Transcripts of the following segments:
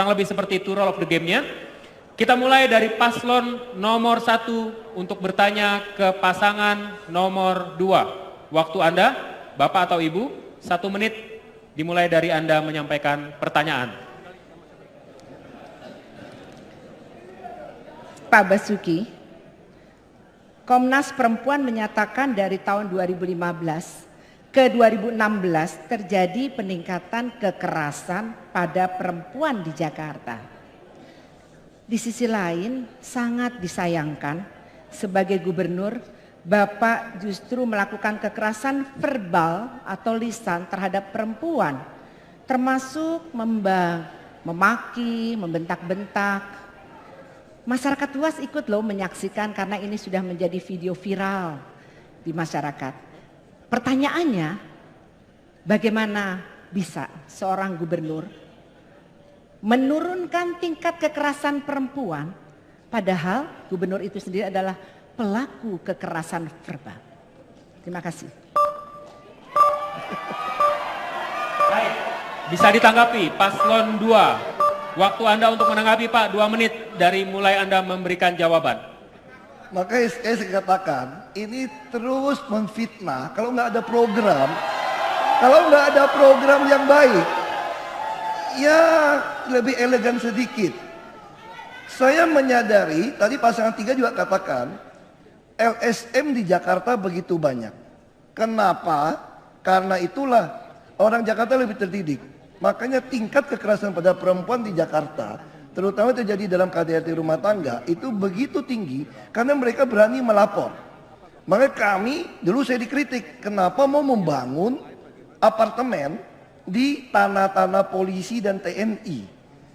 kurang lebih seperti itu rule of the game-nya. Kita mulai dari paslon nomor 1 untuk bertanya ke pasangan nomor 2. Waktu Anda, Bapak atau Ibu, 1 menit dimulai dari Anda menyampaikan pertanyaan. Pak Basuki, Komnas Perempuan menyatakan dari tahun 2015 ke 2016 terjadi peningkatan kekerasan pada perempuan di Jakarta. Di sisi lain sangat disayangkan sebagai gubernur Bapak justru melakukan kekerasan verbal atau lisan terhadap perempuan, termasuk memaki, membentak-bentak. Masyarakat luas ikut loh menyaksikan karena ini sudah menjadi video viral di masyarakat. Pertanyaannya, bagaimana bisa seorang gubernur menurunkan tingkat kekerasan perempuan, padahal gubernur itu sendiri adalah pelaku kekerasan verbal? Terima kasih. Baik, bisa ditanggapi paslon 2. Waktu Anda untuk menanggapi Pak 2 menit dari mulai Anda memberikan jawaban. Makanya saya katakan ini terus memfitnah kalau nggak ada program yang baik. Ya lebih elegan sedikit. Saya menyadari, tadi pasangan 3 juga katakan, LSM di Jakarta begitu banyak. Kenapa? Karena itulah orang Jakarta lebih terdidik. Makanya tingkat kekerasan pada perempuan di Jakarta, terutama terjadi dalam KDRT rumah tangga, itu begitu tinggi karena mereka berani melapor. Makanya kami, dulu saya dikritik, kenapa mau membangun apartemen di tanah-tanah polisi dan TNI.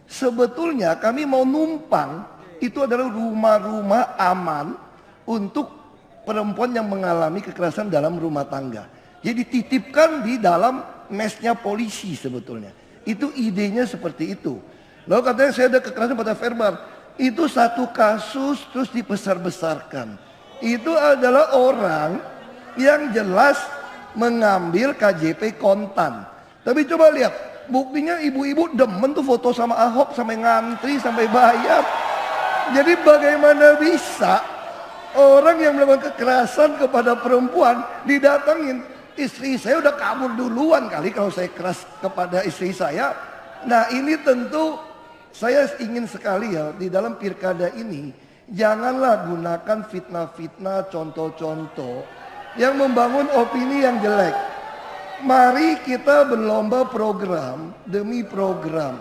Sebetulnya kami mau numpang, itu adalah rumah-rumah aman untuk perempuan yang mengalami kekerasan dalam rumah tangga. Jadi dititipkan di dalam mesnya polisi sebetulnya. Itu idenya seperti itu. Lalu katanya saya ada kekerasan pada verbal. Itu satu kasus terus dibesar-besarkan. Itu adalah orang yang jelas mengambil KJP kontan. Tapi coba lihat, buktinya ibu-ibu demen tuh foto sama Ahok sampai ngantri, sampai bayar. Jadi bagaimana bisa orang yang melakukan kekerasan kepada perempuan didatangin? Istri saya udah kabur duluan kali kalau saya keras kepada istri saya. Nah ini tentu saya ingin sekali ya di dalam pilkada ini janganlah gunakan fitnah-fitnah, contoh-contoh yang membangun opini yang jelek. Mari kita berlomba program demi program.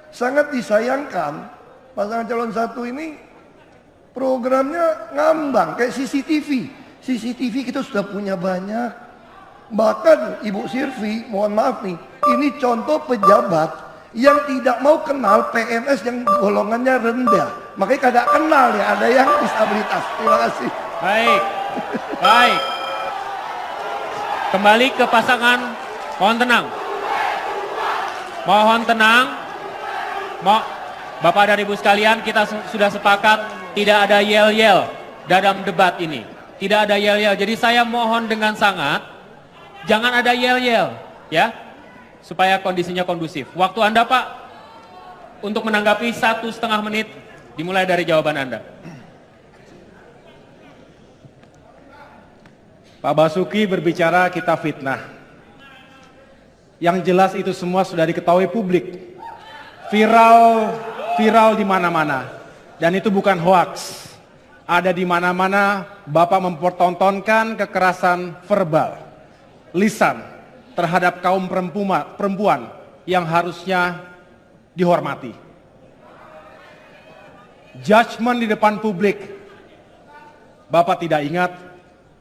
Sangat disayangkan pasangan calon 1 ini programnya ngambang kayak CCTV. CCTV kita sudah punya banyak. Bahkan Ibu Sirvi, mohon maaf nih, ini contoh pejabat yang tidak mau kenal PNS yang golongannya rendah. Makanya kagak kenal ya, ada yang disabilitas. Terima kasih. Baik, baik. Kembali ke pasangan, mohon tenang. Mohon tenang. Bapak dan Ibu sekalian, kita sudah sepakat tidak ada yel-yel dalam debat ini. Tidak ada yel-yel. Jadi saya mohon dengan sangat, jangan ada yel-yel, ya, supaya kondisinya kondusif. Waktu Anda Pak, untuk menanggapi 1,5 menit, dimulai dari jawaban Anda. Pak Basuki berbicara kita fitnah. Yang jelas itu semua sudah diketahui publik. Viral di mana-mana. Dan itu bukan hoaks. Ada di mana-mana Bapak mempertontonkan kekerasan verbal, lisan terhadap kaum perempuan yang harusnya dihormati. Judgment di depan publik. Bapak tidak ingat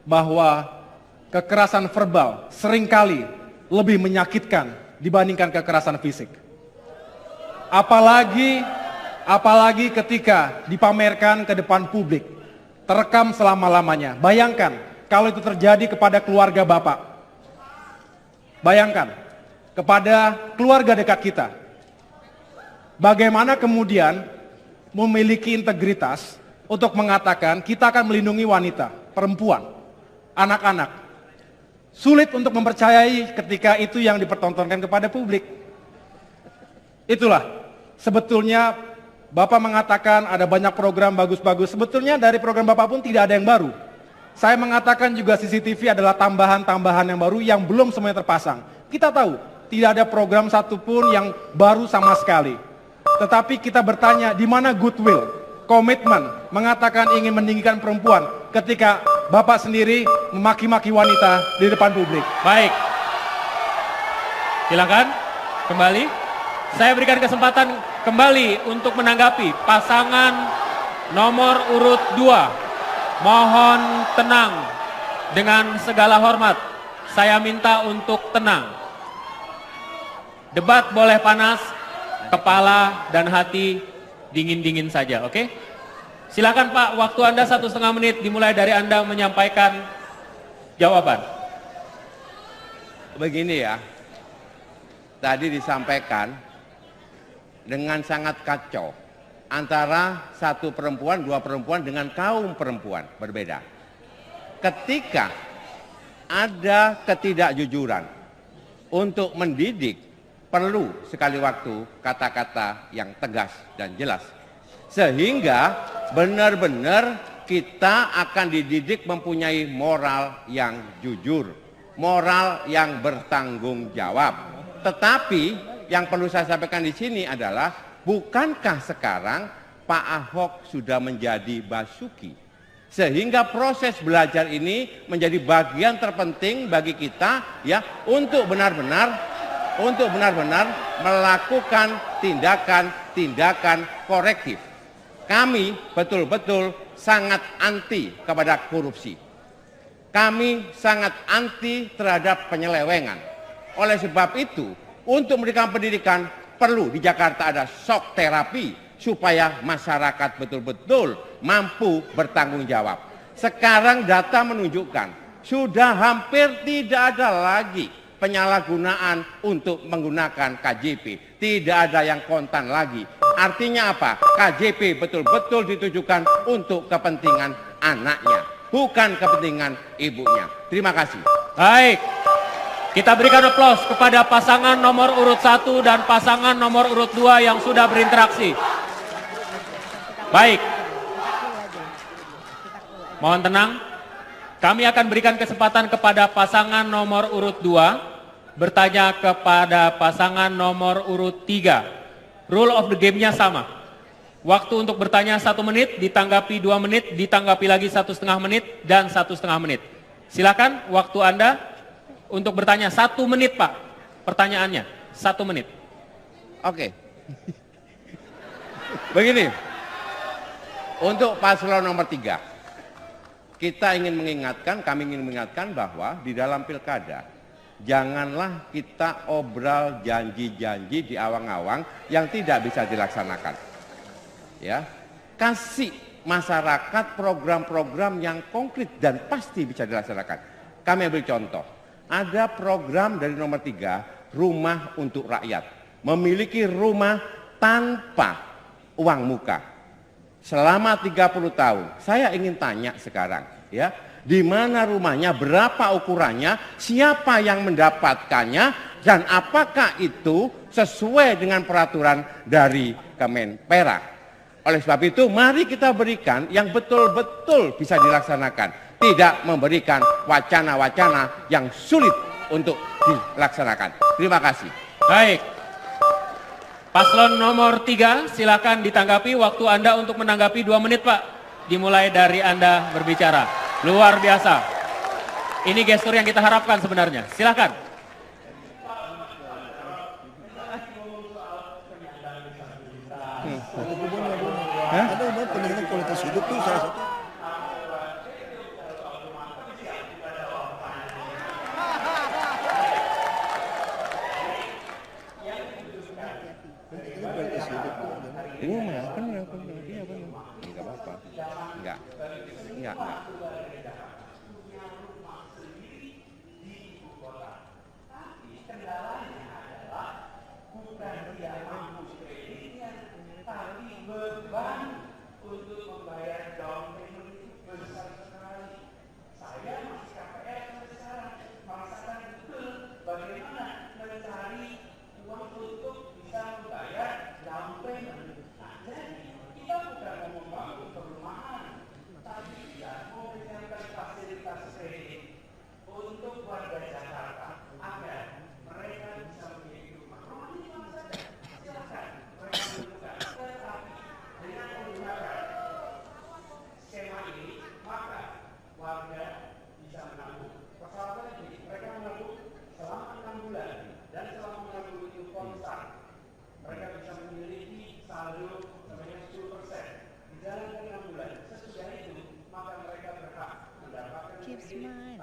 bahwa kekerasan verbal seringkali lebih menyakitkan dibandingkan kekerasan fisik. Apalagi ketika dipamerkan ke depan publik, terekam selama-lamanya. Bayangkan kalau itu terjadi kepada keluarga Bapak. Bayangkan kepada keluarga dekat kita. Bagaimana kemudian memiliki integritas untuk mengatakan kita akan melindungi wanita, perempuan, anak-anak. Sulit untuk mempercayai ketika itu yang dipertontonkan kepada publik. Itulah Sebetulnya Bapak mengatakan ada banyak program bagus-bagus. Sebetulnya dari program Bapak pun tidak ada yang baru. Saya mengatakan juga CCTV adalah tambahan-tambahan yang baru yang belum semuanya terpasang. Kita tahu tidak ada program satupun yang baru sama sekali. Tetapi kita bertanya di mana goodwill, komitmen, mengatakan ingin meninggikan perempuan ketika Bapak sendiri memaki-maki wanita di depan publik. Baik. Silakan kembali. Saya berikan kesempatan kembali untuk menanggapi pasangan nomor urut 2. Mohon tenang dengan segala hormat. Saya minta untuk tenang. Debat boleh panas, kepala dan hati dingin-dingin saja, oke? Silakan Pak, waktu Anda 1,5 menit dimulai dari Anda menyampaikan jawaban. Begini ya, tadi disampaikan dengan sangat kacau antara satu perempuan, dua perempuan dengan kaum perempuan berbeda. Ketika ada ketidakjujuran untuk mendidik, perlu sekali waktu kata-kata yang tegas dan jelas. Sehingga benar-benar kita akan dididik mempunyai moral yang jujur, moral yang bertanggung jawab. Tetapi yang perlu saya sampaikan di sini adalah, bukankah sekarang Pak Ahok sudah menjadi Basuki? Sehingga proses belajar ini menjadi bagian terpenting bagi kita ya untuk benar-benar melakukan tindakan korektif. Kami betul-betul sangat anti kepada korupsi. Kami sangat anti terhadap penyelewengan. Oleh sebab itu, untuk memberikan pendidikan perlu di Jakarta ada shock terapi supaya masyarakat betul-betul mampu bertanggung jawab. Sekarang data menunjukkan sudah hampir tidak ada lagi penyalahgunaan untuk menggunakan KJP. Tidak ada yang kontan lagi. Artinya apa? KJP betul-betul ditujukan untuk kepentingan anaknya, bukan kepentingan ibunya. Terima kasih. Baik. Kita berikan aplaus kepada pasangan nomor urut 1 dan pasangan nomor urut 2 yang sudah berinteraksi. Baik. Mohon tenang. Kami akan berikan kesempatan kepada pasangan nomor urut 2 bertanya kepada pasangan nomor urut 3. Rule of the game-nya sama. Waktu untuk bertanya 1 menit, ditanggapi 2 menit, ditanggapi lagi 1,5 menit, dan 1,5 menit. Silakan waktu Anda untuk bertanya 1 menit Pak. Pertanyaannya 1 menit. Oke. Begini. Untuk paslon nomor 3. Kami ingin mengingatkan bahwa di dalam pilkada, janganlah kita obral janji-janji di awang-awang yang tidak bisa dilaksanakan. Ya, kasih masyarakat program-program yang konkret dan pasti bisa dilaksanakan. Kami ambil contoh. Ada program dari nomor 3, rumah untuk rakyat. Memiliki rumah tanpa uang muka. Selama 30 tahun, saya ingin tanya sekarang, ya, di mana rumahnya, berapa ukurannya, siapa yang mendapatkannya, dan apakah itu sesuai dengan peraturan dari Kemenpera. Oleh sebab itu, mari kita berikan yang betul-betul bisa dilaksanakan. Tidak memberikan wacana-wacana yang sulit untuk dilaksanakan. Terima kasih. Baik. Paslon nomor 3, silakan ditanggapi. Waktu Anda untuk menanggapi 2 menit Pak. Dimulai dari Anda berbicara. Luar biasa. Ini gestur yang kita harapkan sebenarnya. Silakan. Ada peningkatan kualitas hidup tuh salah satu. Iya benar. Enggak apa-apa. Enggak. Bagaimana mencari uang untuk bisa membayar down payment Keep smiling,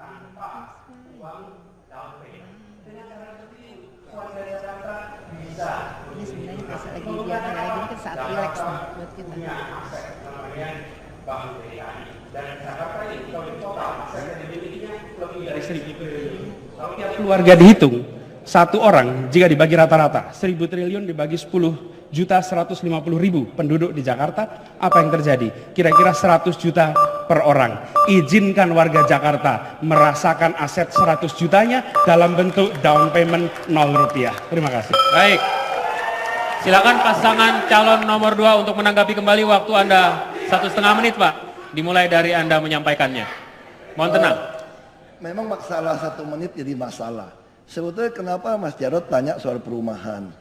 ini sebenarnya pas lagi dia lagi ini kan saat relax nih buat kita. Dari 1.000 kalau tiap keluarga dihitung, satu orang jika dibagi rata-rata 1.000 triliun dibagi 10.150.000 penduduk di Jakarta, apa yang terjadi? Kira-kira 100 juta per orang. Izinkan warga Jakarta merasakan aset 100 jutanya dalam bentuk down payment 0 rupiah. Terima kasih. Baik. Silakan pasangan calon nomor 2 untuk menanggapi kembali. Waktu Anda 1,5 menit, Pak. Dimulai dari Anda menyampaikannya. Mohon tenang. Memang masalah 1 menit jadi masalah. Sebetulnya kenapa Mas Jarod tanya soal perumahan?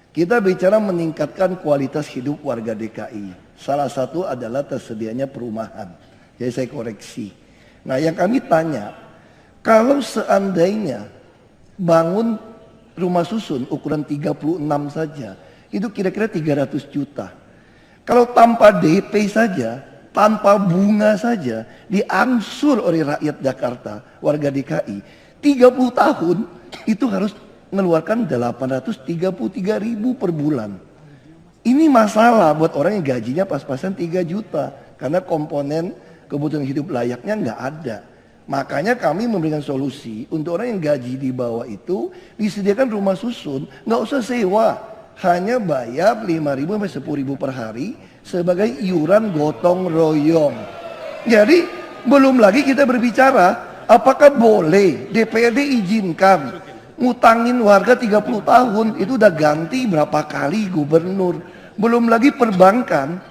Kita bicara meningkatkan kualitas hidup warga DKI. Salah satu adalah tersedianya perumahan. Jadi saya koreksi. Nah yang kami tanya, kalau seandainya bangun rumah susun ukuran 36 saja, itu kira-kira 300 juta. Kalau tanpa DP saja, tanpa bunga saja, diangsur oleh rakyat Jakarta, warga DKI, 30 tahun itu harus mengeluarkan 833.000 per bulan. Ini masalah buat orang yang gajinya pas-pasan 3 juta. Karena komponen kebutuhan hidup layaknya nggak ada. Makanya kami memberikan solusi untuk orang yang gaji di bawah itu disediakan rumah susun, nggak usah sewa. Hanya bayar 5.000 sampai 10.000 per hari sebagai iuran gotong royong. Jadi belum lagi kita berbicara apakah boleh DPRD izinkan ngutangin warga 30 tahun, itu udah ganti berapa kali gubernur. Belum lagi perbankan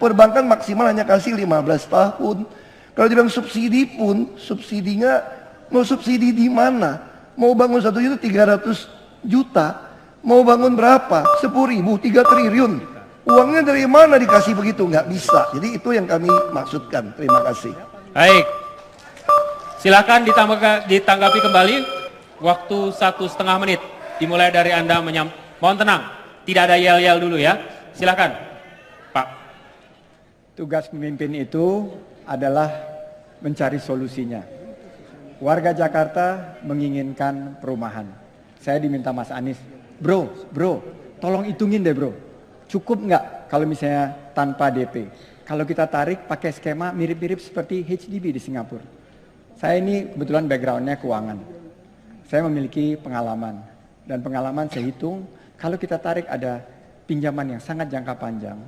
maksimal hanya kasih 15 tahun. Kalau dibilang subsidi pun, subsidinya mau subsidi di mana? Mau bangun 1 juta 300 juta, mau bangun berapa? 10.000, 3 triliun. Uangnya dari mana dikasih begitu? Nggak bisa. Jadi itu yang kami maksudkan. Terima kasih. Baik. Silakan ditanggapi kembali. Waktu 1,5 menit. Dimulai dari Anda mohon tenang. Tidak ada yel-yel dulu ya. Silakan, Pak. Tugas pemimpin itu adalah mencari solusinya. Warga Jakarta menginginkan perumahan. Saya diminta Mas Anies, bro, tolong hitungin deh bro. Cukup nggak kalau misalnya tanpa DP? Kalau kita tarik pakai skema mirip-mirip seperti HDB di Singapura. Saya ini kebetulan backgroundnya keuangan. Saya memiliki pengalaman. Dan pengalaman saya hitung, kalau kita tarik ada pinjaman yang sangat jangka panjang,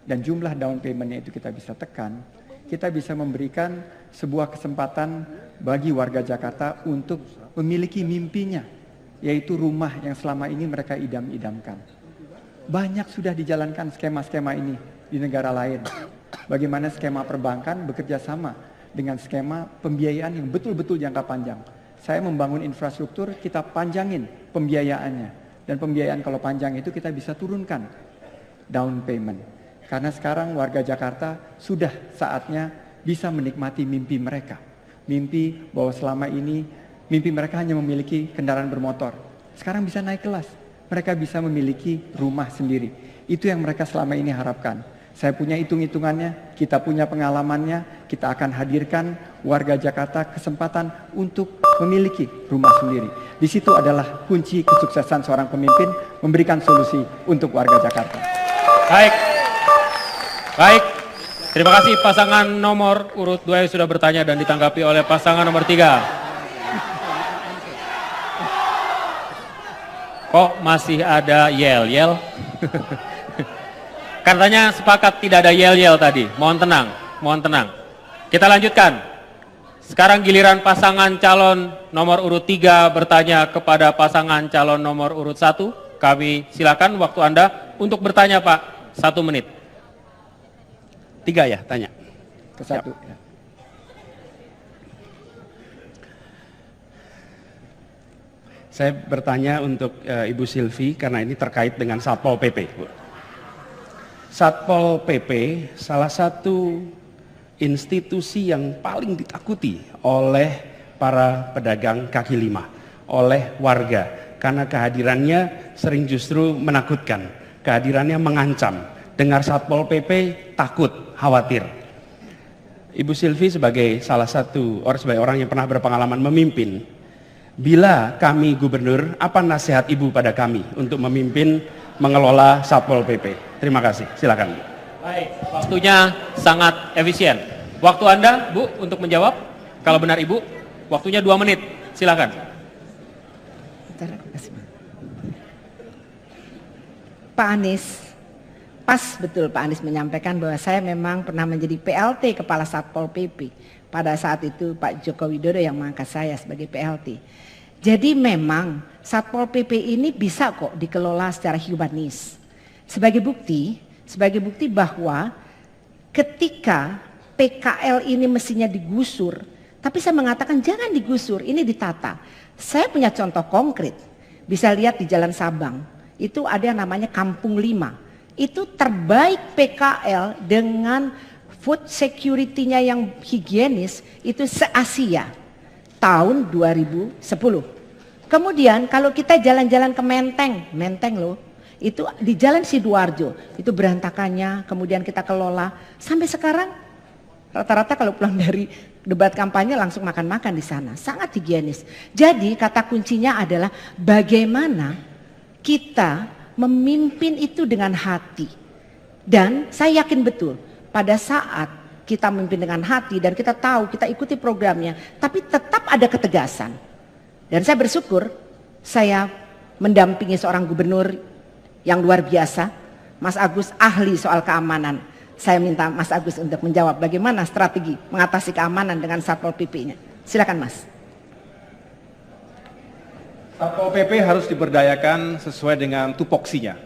dan jumlah down payment-nya itu kita bisa tekan, kita bisa memberikan sebuah kesempatan bagi warga Jakarta untuk memiliki mimpinya, yaitu rumah yang selama ini mereka idam-idamkan. Banyak sudah dijalankan skema-skema ini di negara lain. Bagaimana skema perbankan bekerja sama dengan skema pembiayaan yang betul-betul jangka panjang. Saya membangun infrastruktur, kita panjangin pembiayaannya. Dan pembiayaan kalau panjang itu kita bisa turunkan down payment. Karena sekarang warga Jakarta sudah saatnya bisa menikmati mimpi mereka. Mimpi bahwa selama ini mimpi mereka hanya memiliki kendaraan bermotor. Sekarang bisa naik kelas. Mereka bisa memiliki rumah sendiri. Itu yang mereka selama ini harapkan. Saya punya hitung-hitungannya, kita punya pengalamannya, kita akan hadirkan warga Jakarta kesempatan untuk memiliki rumah sendiri. Di situ adalah kunci kesuksesan seorang pemimpin, memberikan solusi untuk warga Jakarta. Baik. Terima kasih pasangan nomor urut 2 yang sudah bertanya dan ditanggapi oleh pasangan nomor 3. Kok masih ada yel-yel? Katanya sepakat tidak ada yel-yel tadi. Mohon tenang. Kita lanjutkan. Sekarang giliran pasangan calon nomor urut 3 bertanya kepada pasangan calon nomor urut 1. Kami silakan waktu Anda untuk bertanya Pak. 1 menit. 3 ya, tanya. Ke 1. Ya. Saya bertanya untuk Ibu Silvi karena ini terkait dengan Satpol PP. Bu. Satpol PP salah satu institusi yang paling ditakuti oleh para pedagang kaki lima, oleh warga. Karena kehadirannya sering justru menakutkan, kehadirannya mengancam, dengar Satpol PP takut, khawatir. Ibu Silvi sebagai salah satu sebagai orang yang pernah berpengalaman memimpin, bila kami gubernur, apa nasihat Ibu pada kami untuk memimpin mengelola Satpol PP? Terima kasih, silakan. Baik, waktunya sangat efisien. Waktu Anda, Bu, untuk menjawab. Kalau benar Ibu, waktunya 2 menit. Silakan. Pak Anies, pas betul Pak Anies menyampaikan bahwa saya memang pernah menjadi PLT Kepala Satpol PP. Pada saat itu Pak Joko Widodo yang mengangkat saya sebagai PLT. Jadi memang Satpol PP ini bisa kok dikelola secara humanis. Sebagai bukti bahwa ketika PKL ini mestinya digusur, tapi saya mengatakan jangan digusur, ini ditata. Saya punya contoh konkret, bisa lihat di Jalan Sabang, itu ada yang namanya Kampung 5. Itu terbaik PKL dengan food security-nya yang higienis itu se-Asia tahun 2010. Kemudian kalau kita jalan-jalan ke Menteng loh, itu di Jalan Sidoarjo, itu berantakannya, kemudian kita kelola. Sampai sekarang rata-rata kalau pulang dari debat kampanye langsung makan-makan di sana, sangat higienis. Jadi kata kuncinya adalah bagaimana kita memimpin itu dengan hati. Dan saya yakin betul pada saat kita memimpin dengan hati dan kita tahu, kita ikuti programnya, tapi tetap ada ketegasan. Dan saya bersyukur saya mendampingi seorang gubernur yang luar biasa, Mas Agus, ahli soal keamanan. Saya minta Mas Agus untuk menjawab bagaimana strategi mengatasi keamanan dengan Satpol PP-nya. Silakan Mas. Satpol PP harus diberdayakan sesuai dengan tupoksinya,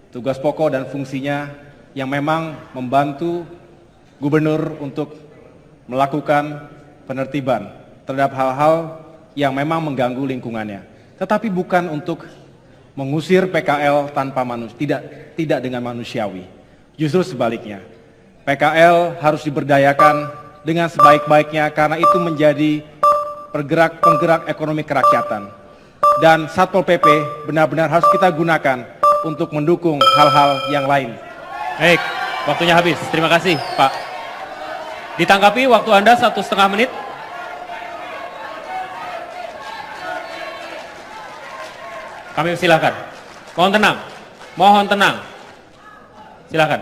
tugas pokok dan fungsinya yang memang membantu gubernur untuk melakukan penertiban terhadap hal-hal yang memang mengganggu lingkungannya. Tetapi bukan untuk mengusir PKL tanpa manusia, tidak dengan manusiawi. Justru sebaliknya, PKL harus diberdayakan dengan sebaik-baiknya karena itu menjadi penggerak ekonomi kerakyatan. Dan Satpol PP benar-benar harus kita gunakan untuk mendukung hal-hal yang lain. Baik, waktunya habis. Terima kasih, Pak. Ditanggapi waktu Anda 1,5 menit. Kami silakan. Mohon tenang. Mohon tenang. Silakan.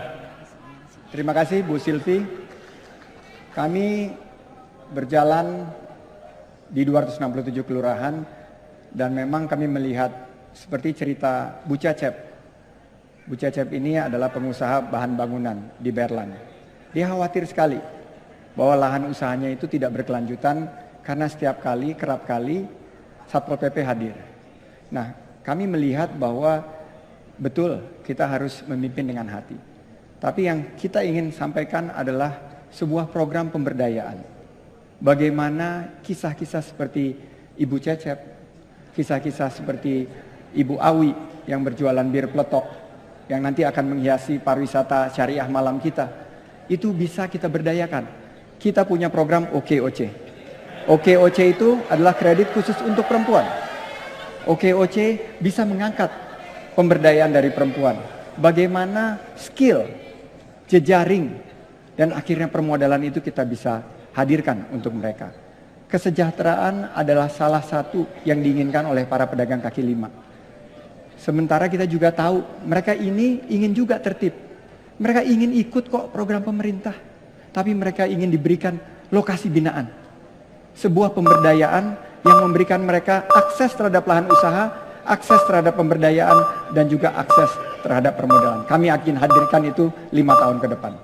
Terima kasih Bu Silvi. Kami berjalan di 267 kelurahan dan memang kami melihat seperti cerita Bu Cecep. Bu Cecep ini adalah pengusaha bahan bangunan di Berlan. Dia khawatir sekali bahwa lahan usahanya itu tidak berkelanjutan karena kerap kali Satpol PP hadir. Nah, kami melihat bahwa betul kita harus memimpin dengan hati. Tapi yang kita ingin sampaikan adalah sebuah program pemberdayaan. Bagaimana kisah-kisah seperti Ibu Cecep, kisah-kisah seperti Ibu Awi yang berjualan bir peletok, yang nanti akan menghiasi pariwisata syariah malam kita, itu bisa kita berdayakan. Kita punya program OKOC. OKOC itu adalah kredit khusus untuk perempuan. OKOC bisa mengangkat pemberdayaan dari perempuan. Bagaimana skill, jejaring, dan akhirnya permodalan itu kita bisa hadirkan untuk mereka. Kesejahteraan adalah salah satu yang diinginkan oleh para pedagang kaki lima. Sementara kita juga tahu mereka ini ingin juga tertib. Mereka ingin ikut kok program pemerintah. Tapi mereka ingin diberikan lokasi binaan. Sebuah pemberdayaan yang memberikan mereka akses terhadap lahan usaha, akses terhadap pemberdayaan, dan juga akses terhadap permodalan. Kami akan hadirkan itu 5 tahun ke depan.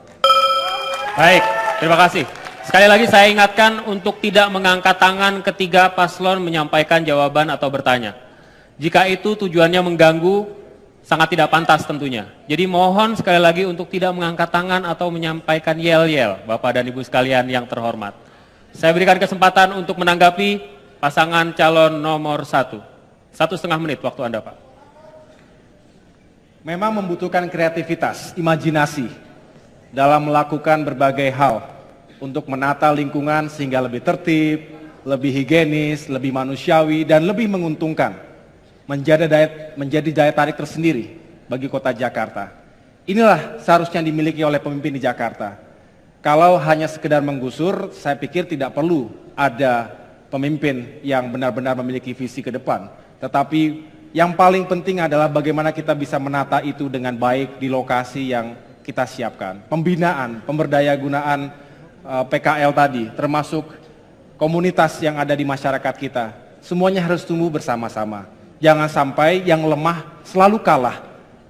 Baik, terima kasih. Sekali lagi saya ingatkan untuk tidak mengangkat tangan ketika paslon menyampaikan jawaban atau bertanya. Jika itu tujuannya mengganggu, sangat tidak pantas tentunya. Jadi mohon sekali lagi untuk tidak mengangkat tangan atau menyampaikan yel-yel, Bapak dan Ibu sekalian yang terhormat. Saya berikan kesempatan untuk menanggapi pasangan calon nomor 1. 1,5 menit waktu Anda, Pak. Memang membutuhkan kreativitas, imajinasi dalam melakukan berbagai hal untuk menata lingkungan sehingga lebih tertib, lebih higienis, lebih manusiawi, dan lebih menguntungkan. Menjadi daya tarik tersendiri bagi kota Jakarta. Inilah seharusnya dimiliki oleh pemimpin di Jakarta. Kalau hanya sekedar menggusur, saya pikir tidak perlu ada pemimpin yang benar-benar memiliki visi ke depan. Tetapi yang paling penting adalah bagaimana kita bisa menata itu dengan baik di lokasi yang kita siapkan. Pembinaan, pemberdayagunaan PKL tadi, termasuk komunitas yang ada di masyarakat kita. Semuanya harus tumbuh bersama-sama. Jangan sampai yang lemah selalu kalah,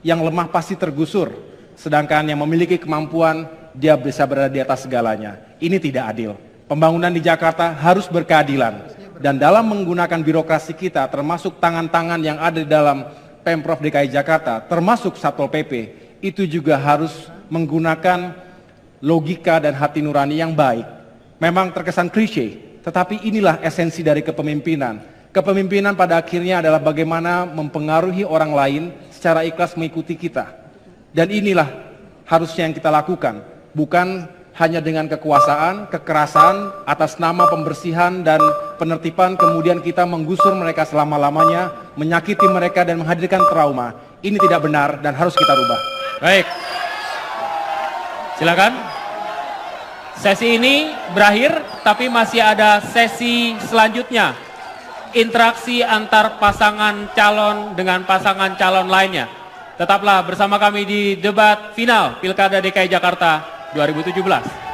yang lemah pasti tergusur. Sedangkan yang memiliki kemampuan, dia bisa berada di atas segalanya. Ini tidak adil. Pembangunan di Jakarta harus berkeadilan. Dan dalam menggunakan birokrasi kita, termasuk tangan-tangan yang ada di dalam Pemprov DKI Jakarta, termasuk Satpol PP, itu juga harus menggunakan logika dan hati nurani yang baik. Memang terkesan klise, tetapi inilah esensi dari kepemimpinan. Kepemimpinan pada akhirnya adalah bagaimana mempengaruhi orang lain secara ikhlas mengikuti kita. Dan inilah harusnya yang kita lakukan, bukan hanya dengan kekuasaan, kekerasan, atas nama pembersihan dan penertiban kemudian kita menggusur mereka selama-lamanya, menyakiti mereka dan menghadirkan trauma. Ini tidak benar dan harus kita rubah. Baik. Silakan. Sesi ini berakhir, tapi masih ada sesi selanjutnya. Interaksi antar pasangan calon dengan pasangan calon lainnya. Tetaplah bersama kami di debat final Pilkada DKI Jakarta 2017.